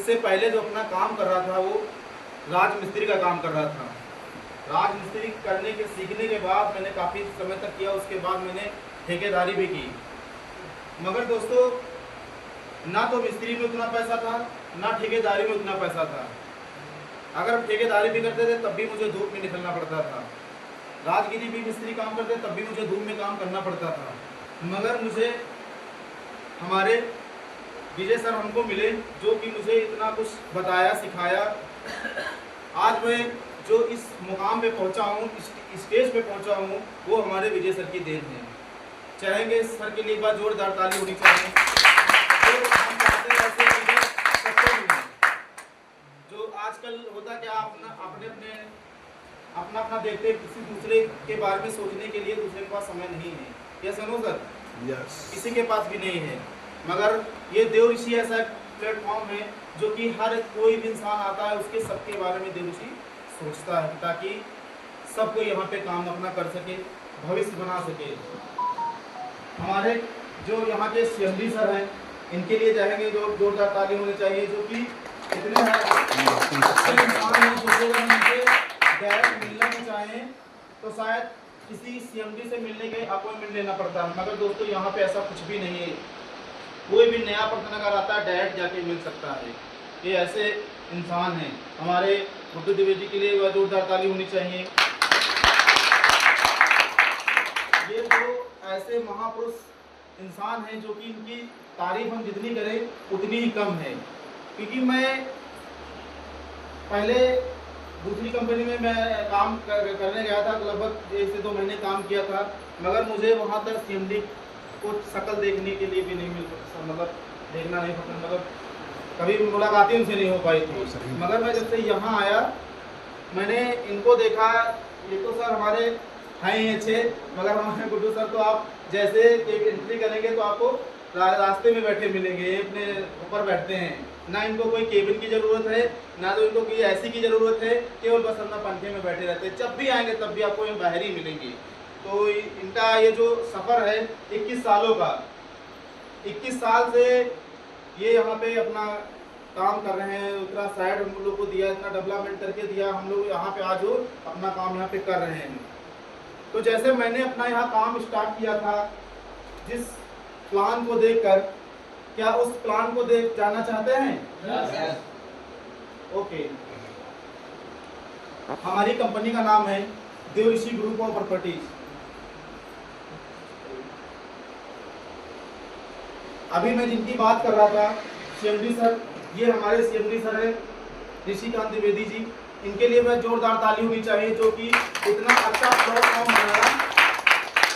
इससे पहले जो अपना काम कर रहा था वो राजमिस्त्री का काम कर रहा था। राजमिस्त्री करने के सीखने के बाद मैंने काफ़ी समय तक किया, उसके बाद मैंने ठेकेदारी भी की। मगर दोस्तों ना तो मिस्त्री में उतना पैसा था, ना ठेकेदारी में उतना पैसा था। अगर ठेकेदारी भी करते थे तब भी मुझे धूप में निकलना पड़ता था, राजगिरी भी मिस्त्री काम करते तब भी मुझे धूप में काम करना पड़ता था। मगर मुझे हमारे विजय सर हमको मिले जो कि मुझे इतना कुछ बताया, सिखाया। आज मैं जो इस मुकाम पे पहुंचा हूँ, इस स्टेज पे पहुंचा हूँ, वो हमारे विजय सर की देन है। चाहेंगे सर के लिए एक बार जोरदार ताली होनी चाहिए। तो हम चाहते हैं ऐसे लीडर सबको मिले। जो आजकल होता क्या, अपना देखते किसी दूसरे के बारे में सोचने के लिए दूसरे के पास समय नहीं है। क्या सुनो सर? यस। किसी के पास भी नहीं है। मगर ये देव ऋषि ऐसा प्लेटफॉर्म है जो कि हर कोई भी इंसान आता है उसके सबके बारे में देव ऋषि सोचता है, ताकि सबको यहाँ पे काम अपना कर सके, भविष्य बना सके। हमारे जो यहाँ के सीएमडी सर हैं, इनके लिए चाहेंगे जो जोरदार ताली होनी चाहिए, जो कि इतने अच्छे इंसान हैं जो अगर उनसे डायरेक्ट मिलना भी चाहें तो शायद किसी सीएमडी से मिलने के अपॉइंटमेंट लेना पड़ता है। मगर दोस्तों यहाँ पे ऐसा कुछ भी नहीं है। कोई भी नया पर्सन अगर आता है डायरेक्ट जाके मिल सकता है। ये ऐसे इंसान हैं। हमारे गुड्डू द्विवेदी के लिए जोरदार ताली होनी चाहिए। ये जो ऐसे महापुरुष इंसान हैं जो कि इनकी तारीफ हम जितनी करें उतनी ही कम है। क्योंकि मैं पहले दूसरी कंपनी में मैं काम करने गया था, लगभग 1 से 2 महीने काम किया था। मगर मुझे वहाँ तक सीएमडी को शक्ल देखने के लिए भी नहीं मिल सकता, मतलब देखना नहीं पसंद, मतलब कभी मुलाकात ही उनसे नहीं हो पाई थी। मगर मैं जब से यहाँ आया मैंने इनको देखा। ये तो सर हमारे हैं ही अच्छे, मगर हमारे गुड्डू सर तो आप जैसे एंट्री करेंगे तो आपको रास्ते में बैठे मिलेंगे, अपने ऊपर बैठते हैं। ना इनको कोई केबिन की ज़रूरत है, ना तो इनको कोई ऐसी की ज़रूरत है, केवल बस अपना पंखे में बैठे रहते हैं। जब भी आएंगे तब भी आपको यहाँ बाहर ही मिलेंगे। तो इनका ये जो सफ़र है 21 सालों का, 21 साल से ये यहाँ पे अपना काम कर रहे हैं। उतना साइड हम लोग को दिया, इतना डेवलपमेंट करके दिया, हम लोग यहाँ पे आज अपना काम यहाँ पे कर रहे हैं। तो जैसे मैंने अपना यहाँ काम स्टार्ट किया था, जिस प्लान को देखकर, क्या उस प्लान को देख जाना चाहते हैं? यस। ओके। हमारी कंपनी का नाम है देव ऋषि ग्रुप ऑफ प्रॉपर्टीज। अभी मैं जिनकी बात कर रहा था सीएमडी सर, ये हमारे सीएमडी सर है ऋषिकांत द्विवेदी जी। इनके लिए मैं जोरदार ताली होनी चाहिए, जो कि इतना अच्छा प्लेटफॉर्म बनाया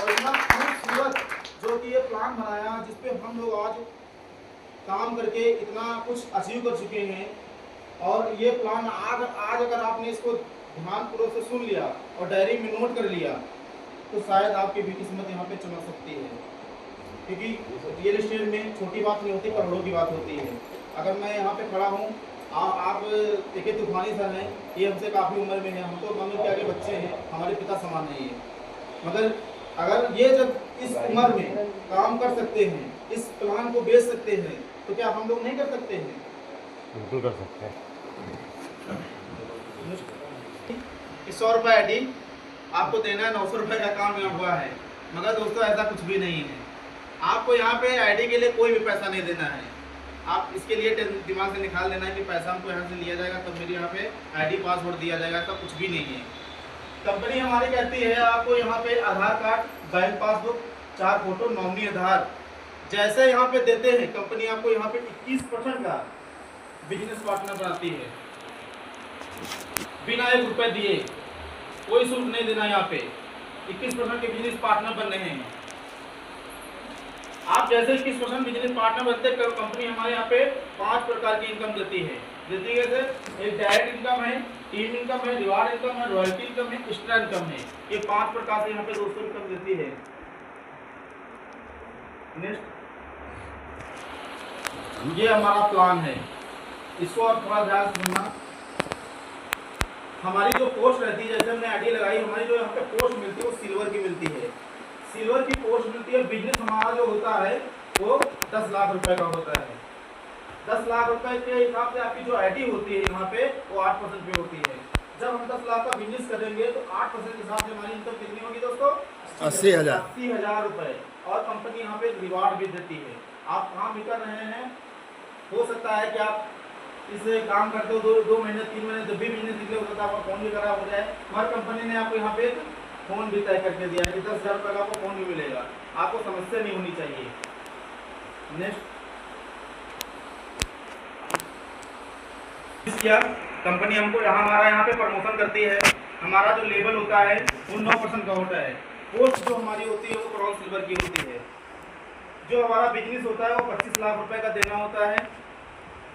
और इतना खूबसूरत जो कि ये प्लान बनाया, जिसपे हम लोग आज काम करके इतना कुछ अचीव कर चुके हैं। और ये प्लान आज अगर आपने इसको ध्यानपूर्वक से सुन लिया और डायरी में नोट कर लिया तो शायद आपकी भी किस्मत यहाँ पे चमक सकती है। क्योंकि रियल एस्टेट में छोटी बात नहीं होती, करोड़ों की बात होती है। अगर मैं यहाँ पे खड़ा हूँ, आप देखिए तूफानी सर हैं, ये हमसे काफ़ी उम्र में है, हम तो मम्मी के आगे बच्चे हैं, हमारे पिता समान नहीं है। मगर अगर ये जब इस उम्र में काम कर सकते हैं, इस प्लान को बेच सकते हैं, तो क्या हम लोग नहीं कर सकते हैं? बिल्कुल कर सकते हैं। 100 रुपये आईडी आपको देना है, 900 रुपये का काम यहाँ हुआ है। मगर दोस्तों ऐसा कुछ भी नहीं है। आपको यहाँ पे आईडी के लिए कोई भी पैसा नहीं देना है। आप इसके लिए दिमाग से निकाल देना है कि पैसा हमको यहाँ से लिया जाएगा तब मेरे यहाँ पे आईडी पासवर्ड दिया जाएगा, ऐसा कुछ भी नहीं है। कंपनी हमारी कहती है आपको यहाँ पे Aadhaar card, bank passbook, 4 photo, nominee Aadhaar जैसे यहाँ पे देते हैं, कंपनी आपको यहाँ पे 21% का बिजनेस पार्टनर बनाती है, बिना 1 रुपये दिए। कोई शुल्क नहीं देना। यहाँ पे 21% के बिजनेस पार्टनर बन रहे हैं। आप जैसे 21% बिजनेस पार्टनर बनते हैं, कंपनी हमारे यहाँ पे 5 प्रकार की इनकम देती है। जैसे एक डायरेक्ट इनकम है, टीम इनकम है, रिवार्ड इनकम है, रॉयल्टी इनकम है, एक्स्ट्रा इनकम है। ये 5 प्रकार से यहाँ पे 200 इनकम देती है। नेक्स्ट, ये हमारा प्लान है, इसको आप थोड़ा ध्यान से सुनना। हमारी जो पोस्ट रहती है, जैसे हमने आईडी लगाई, हमारी जो यहाँ पे पोस्ट मिलती है वो सिल्वर की मिलती है। सिल्वर की पोस्ट मिलती है। बिजनेस हमारा जो होता है वो 10 लाख रुपए का होता है। 10 लाख रुपए के हिसाब से आपकी जो आईडी होती है यहाँ पे वो 8% पे होती है। जब हम 10 लाख का बिजनेस करेंगे तो 8% के हिसाब से हमारी इनकम कितनी होगी दोस्तों? 80,000 रुपए। और कंपनी यहाँ पे रिवार्ड भी देती है। आप काम भी कर रहे हैं, हो सकता है कि आप इसे काम करते हो 2 महीने 3 महीने जब भी बिजनेस निकले, हो सकता है आपका फोन भी खराब हो जाए, मगर कंपनी ने आपको यहाँ पे फोन भी तय करके दिया है कि 10,000 रुपये का आपको फोन भी मिलेगा। आपको समस्या नहीं होनी चाहिए। नेक्स्ट क्या कंपनी हमको हमारा यहाँ पे प्रमोशन करती है। हमारा जो लेवल होता है वो 9% का होता है। पोस्ट जो हमारी होती है वो ब्रॉन्ज सिल्वर की होती है। जो हमारा बिजनेस होता है वो 25 लाख रुपए का देना होता है।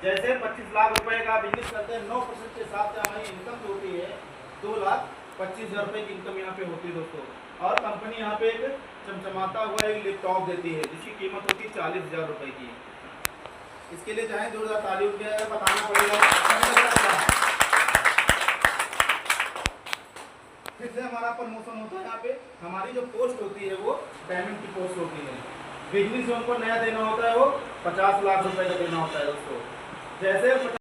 जैसे 25 लाख रुपए का बिजनेस करते हैं, 9% के हिसाब से हमारी इनकम जो होती है 2,25,000 रुपये की इनकम यहाँ पे होती है दोस्तों। और कंपनी यहाँ पे एक चमचमाता हुआ एक लैपटॉप देती है जिसकी कीमत होती है 40,000 रुपये की। इसके लिए चाहे 2,000 ताली उनके बताना पड़ेगा। फिर से हमारा प्रमोशन होता है। यहाँ पे हमारी जो पोस्ट होती है वो डायमंड की पोस्ट होती है। बिजनेस जो उनको नया देना होता है वो 50 लाख रुपए का देना होता है उसको। जैसे